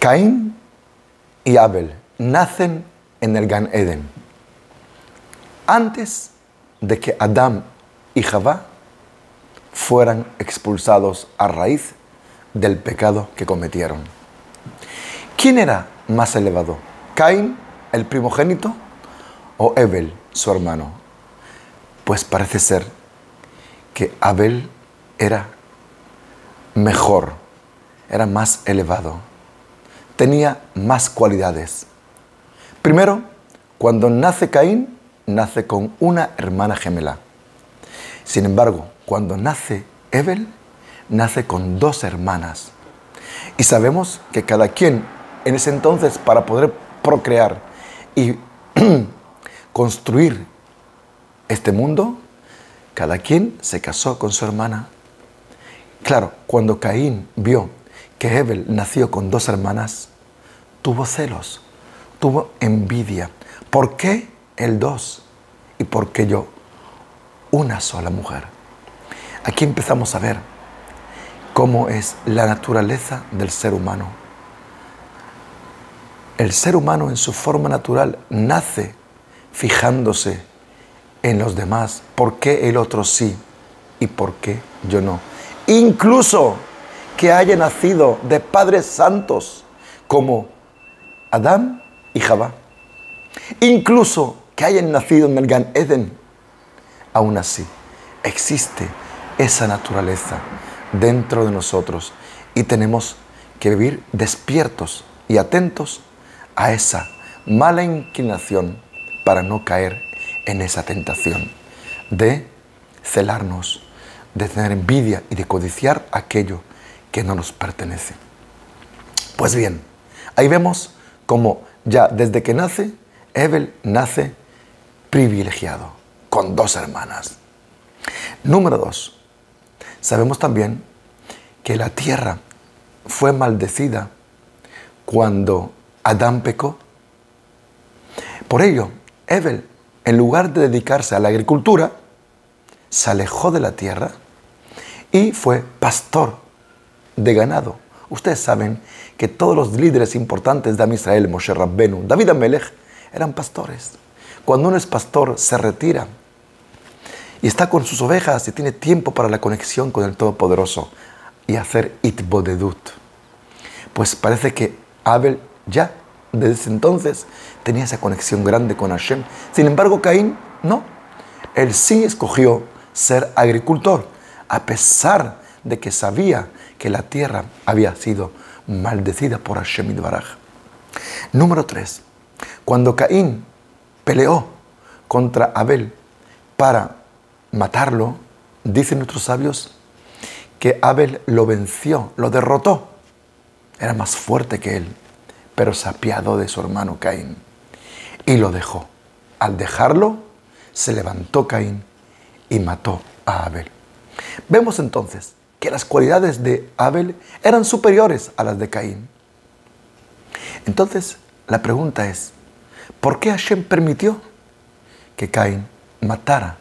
Caín y Abel nacen en el Gan Eden, antes de que Adán y Javá fueran expulsados a raíz del pecado que cometieron. ¿Quién era más elevado? ¿Caín, el primogénito, o Abel, su hermano? Pues parece ser que Abel era mejor, era más elevado, tenía más cualidades. Primero, cuando nace Caín, nace con una hermana gemela. Sin embargo, cuando nace Abel, nace con dos hermanas. Y sabemos que cada quien, en ese entonces, para poder procrear y construir este mundo, cada quien se casó con su hermana. Claro, cuando Caín vio que Abel nació con dos hermanas, tuvo celos, tuvo envidia. ¿Por qué él dos? ¿Y por qué yo una sola mujer? Aquí empezamos a ver cómo es la naturaleza del ser humano. El ser humano en su forma natural nace fijándose en los demás. ¿Por qué el otro sí y por qué yo no? Incluso que haya nacido de padres santos como Adán y Javá. Incluso que hayan nacido en el Gan Eden. Aún así, existe esa naturaleza dentro de nosotros y tenemos que vivir despiertos y atentos a esa mala inclinación para no caer en esa tentación de celarnos, de tener envidia y de codiciar aquello que no nos pertenece. Pues bien, ahí vemos cómo ya desde que nace, Abel nace privilegiado, con dos hermanas. Número 2, sabemos también que la tierra fue maldecida cuando Adán pecó. Por ello, Abel, en lugar de dedicarse a la agricultura, se alejó de la tierra y fue pastor de ganado. Ustedes saben que todos los líderes importantes de Am Israel, Moshe Rabbenu, David Amelech, eran pastores. Cuando uno es pastor, se retira y está con sus ovejas y tiene tiempo para la conexión con el Todopoderoso y hacer itbodedut. Pues parece que Abel ya desde ese entonces tenía esa conexión grande con Hashem. Sin embargo, Caín no. Él sí escogió ser agricultor, a pesar de que sabía que la tierra había sido maldecida por Hashem Yitbaraj. Número 3. Cuando Caín peleó contra Abel para matarlo, dicen nuestros sabios que Abel lo venció, lo derrotó. Era más fuerte que él, pero se apiadó de su hermano Caín y lo dejó. Al dejarlo, se levantó Caín y mató a Abel. Vemos entonces que las cualidades de Abel eran superiores a las de Caín. Entonces, la pregunta es, ¿por qué Hashem permitió que Caín matara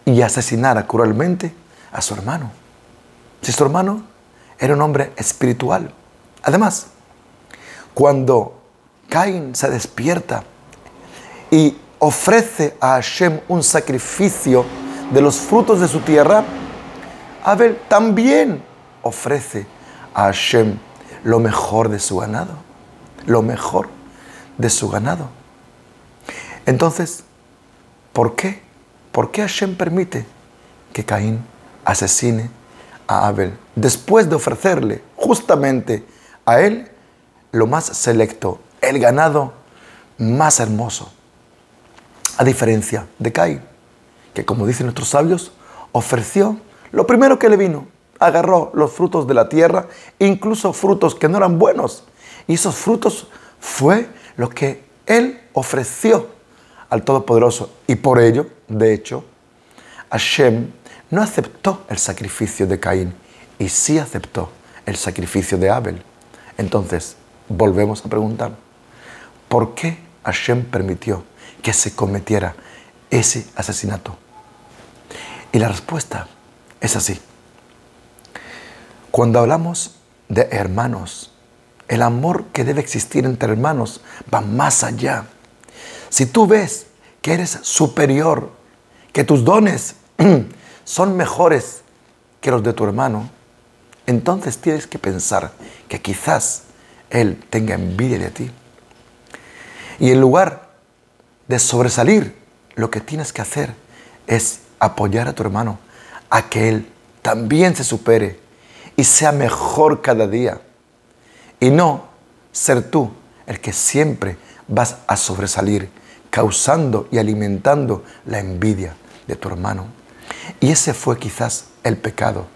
y asesinara cruelmente a su hermano? Si su hermano era un hombre espiritual. Además, cuando Caín se despierta y ofrece a Hashem un sacrificio de los frutos de su tierra, Abel también ofrece a Hashem lo mejor de su ganado. Lo mejor de su ganado. Entonces, ¿por qué? ¿Por qué Hashem permite que Caín asesine a Abel después de ofrecerle justamente a él lo más selecto, el ganado más hermoso? A diferencia de Caín, que como dicen nuestros sabios, ofreció lo primero que le vino. Agarró los frutos de la tierra, incluso frutos que no eran buenos. Y esos frutos fue lo que él ofreció al Todopoderoso. Y por ello, de hecho, Hashem no aceptó el sacrificio de Caín y sí aceptó el sacrificio de Abel. Entonces, volvemos a preguntar, ¿por qué Hashem permitió que se cometiera ese asesinato? Y la respuesta es así. Cuando hablamos de hermanos El amor que debe existir entre hermanos va más allá. Si tú ves que eres superior, que tus dones son mejores que los de tu hermano, entonces tienes que pensar que quizás él tenga envidia de ti. Y en lugar de sobresalir, lo que tienes que hacer es apoyar a tu hermano a que él también se supere y sea mejor cada día. Y no ser tú el que siempre vas a sobresalir, causando y alimentando la envidia de tu hermano. Y ese fue quizás el pecado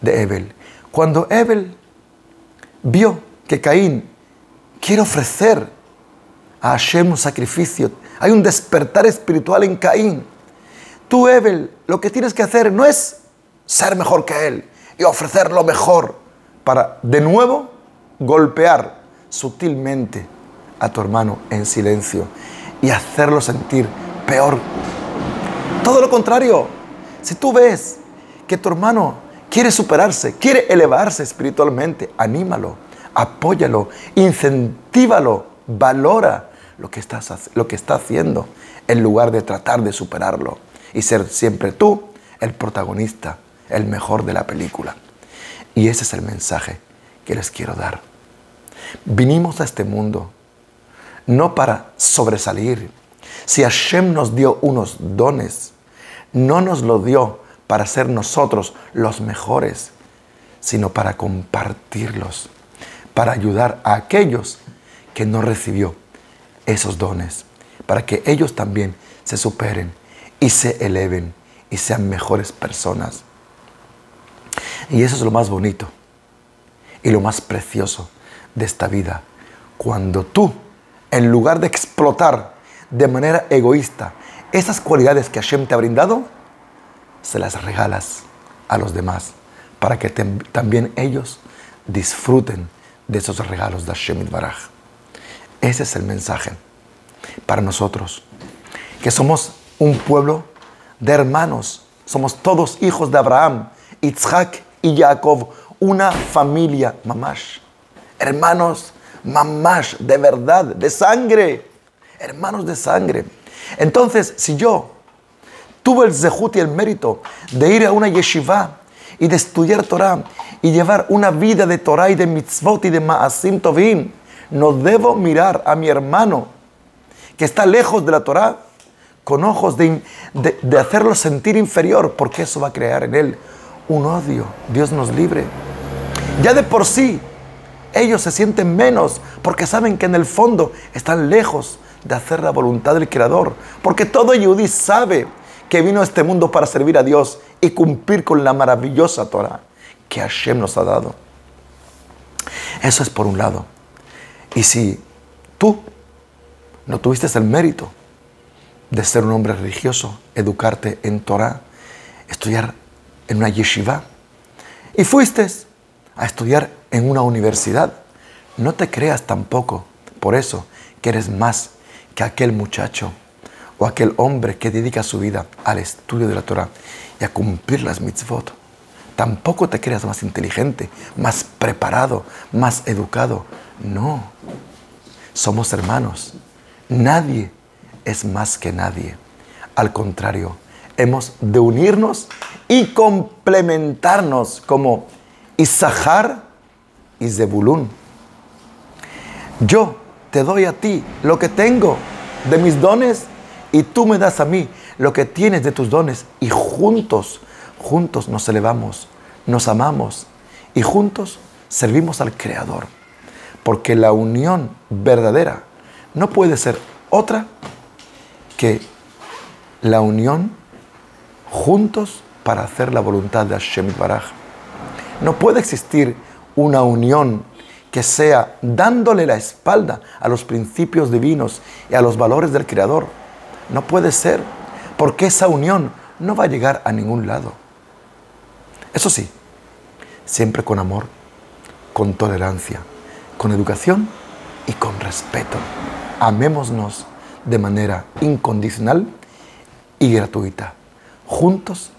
de Abel. Cuando Abel vio que Caín quiere ofrecer a Hashem un sacrificio, hay un despertar espiritual en Caín. Tú, Abel, lo que tienes que hacer no es ser mejor que él y ofrecer lo mejor para, de nuevo, golpear sutilmente a tu hermano en silencio y hacerlo sentir peor. Todo lo contrario, si tú ves que tu hermano quiere superarse, quiere elevarse espiritualmente, anímalo, apóyalo, incentívalo, valora lo que está haciendo en lugar de tratar de superarlo y ser siempre tú el protagonista, el mejor de la película. Y ese es el mensaje que les quiero dar. Vinimos a este mundo no para sobresalir. Si Hashem nos dio unos dones, no nos lo dio para ser nosotros los mejores, sino para compartirlos, para ayudar a aquellos que no recibió esos dones, para que ellos también se superen y se eleven y sean mejores personas. Y eso es lo más bonito y lo más precioso de esta vida. Cuando tú, en lugar de explotar de manera egoísta esas cualidades que Hashem te ha brindado, se las regalas a los demás para que también ellos disfruten de esos regalos de Hashem Yitbaraj. Ese es el mensaje para nosotros, que somos un pueblo de hermanos. Somos todos hijos de Abraham, Isaac y Jacob, una familia mamash. Hermanos mamash, de verdad, de sangre. Hermanos de sangre. Entonces, si yo tuve el zehut y el mérito de ir a una yeshiva y de estudiar Torah y llevar una vida de Torah y de mitzvot y de ma'asim tovim, no debo mirar a mi hermano que está lejos de la Torah con ojos de hacerlo sentir inferior, porque eso va a crear en él un odio. Dios nos libre. Ya de por sí, ellos se sienten menos porque saben que en el fondo están lejos de hacer la voluntad del Creador. Porque todo Yehudí sabe que vino a este mundo para servir a Dios y cumplir con la maravillosa Torah que Hashem nos ha dado. Eso es por un lado. Y si tú no tuviste el mérito de ser un hombre religioso, educarte en Torah, estudiar en una yeshiva, y fuiste a estudiar en una universidad, no te creas tampoco por eso que eres más que aquel muchacho o aquel hombre que dedica su vida al estudio de la Torah y a cumplir las mitzvot. Tampoco te creas más inteligente, más preparado, más educado. No, somos hermanos. Nadie es más que nadie. Al contrario, hemos de unirnos y complementarnos como Isahar y Zebulún. Yo te doy a ti lo que tengo de mis dones y tú me das a mí lo que tienes de tus dones, y juntos nos elevamos, nos amamos y juntos servimos al Creador. Porque la unión verdadera no puede ser otra que la unión juntos para hacer la voluntad de Hashem Yitbaraj. No puede existir una unión que sea dándole la espalda a los principios divinos y a los valores del Creador. No puede ser, porque esa unión no va a llegar a ningún lado. Eso sí, siempre con amor, con tolerancia, con educación y con respeto. Amémonos de manera incondicional y gratuita, juntos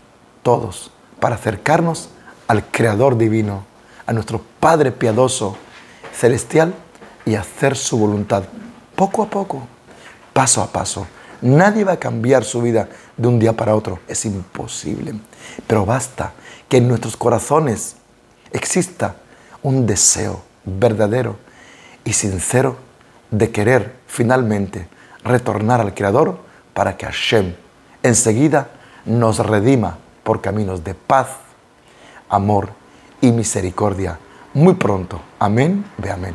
todos, para acercarnos al Creador divino, a nuestro Padre piadoso, celestial y hacer su voluntad poco a poco, paso a paso. Nadie va a cambiar su vida de un día para otro. Es imposible. Pero basta que en nuestros corazones exista un deseo verdadero y sincero de querer finalmente retornar al Creador para que Hashem enseguida nos redima por caminos de paz, amor y misericordia muy pronto. Amén, ve amén.